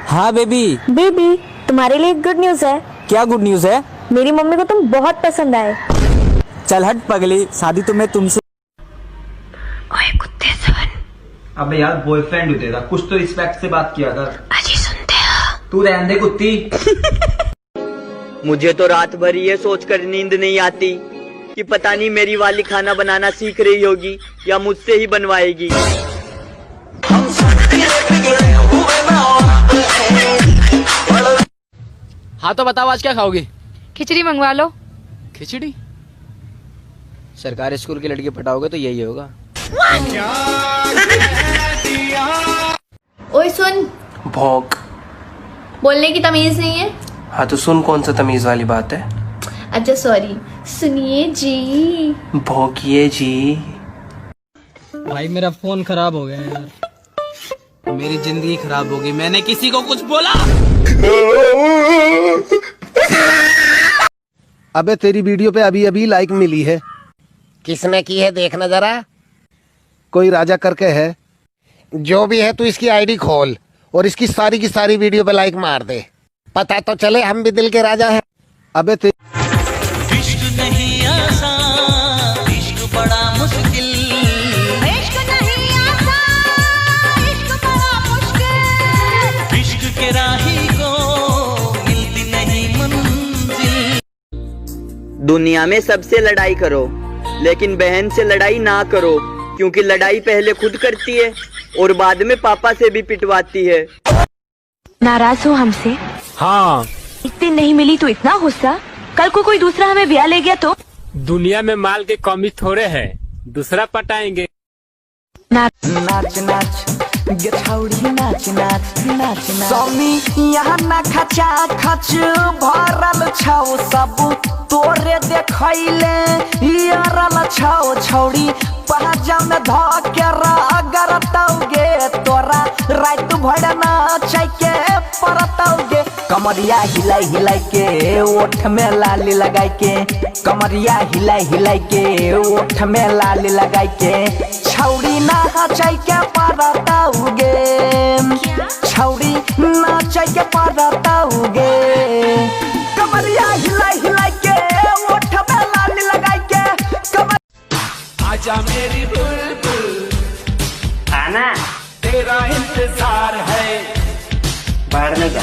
हाँ baby. Baby, तुम्हारे लिए एक गुड न्यूज है। क्या गुड न्यूज है? मेरी मम्मी को तुम बहुत पसंद आए। चल हट पगली, शादी तो मैं तुमसे। ओए कुत्ते सुन। अबे यार बॉयफ्रेंड हूँ तेरा, कुछ तो रिस्पेक्ट से बात किया कर। अजी सुनते हो? तू रहने दे कुत्ती। मुझे तो रात भर ये सोचकर नींद नहीं आती कि पता नहीं मेरी वाली खाना बनाना सीख रही होगी या मुझसे ही बनवाएगी। हाँ तो बताओ आज क्या खाओगे? खिचड़ी मंगवा लो। खिचड़ी? सरकारी स्कूल की लड़की पटाओगे तो यही होगा। ओए सुन, भौंक। बोलने की तमीज नहीं है। हाँ तो सुन, कौन सा तमीज वाली बात है? अच्छा सॉरी, सुनिए जी। भौंकिए जी। भाई मेरा फोन खराब हो गया यार, मेरी जिंदगी खराब हो गई। मैंने किसी को कुछ बोला? अबे तेरी वीडियो पे अभी अभी लाइक मिली है। किसने की है देखना जरा। कोई राजा करके है। जो भी है तू इसकी आईडी खोल और इसकी सारी की सारी वीडियो पे लाइक मार दे, पता तो चले हम भी दिल के राजा हैं। अबे इश्क नहीं आसान, इश्क बड़ा मुश्किल। इश्क नहीं आता, इश्क बड़ा मुश्किल। इश्क के राही को मिलती नहीं मंजिल। दुनिया में सबसे लड़ाई करो लेकिन बहन से लड़ाई ना करो, क्योंकि लड़ाई पहले खुद करती है और बाद में पापा से भी पिटवाती है। नाराज हो हमसे? हाँ। एक दिन नहीं मिली तो इतना गुस्सा, कल को कोई दूसरा हमें ब्याह ले गया तो? दुनिया में माल की कमी थोड़े है, दूसरा पटाएंगे। नाच नाच गछौड़ी नाच नाच नाच स्वामी यहाँ ना खचा खच भरल छौ, सब तोरे देखैले यारल छौ। छौड़ी पहजा में धके अगर तौगे तोरा रात भर नाच के परतौगे। कमरिया हिलाई हिलाई के ओठ में लाली लगाई के, कमरिया हिलाई हिलाई के ओठ में लाली लगाई के छौड़ी नाच के परतौगे, छौड़ी नाच के परतौगे। कमरिया हिलाई हिलाई के ओठ में लाली लगाई के आजा मेरी बुलबुल, आना तेरा इंतजार है। बढ़ने का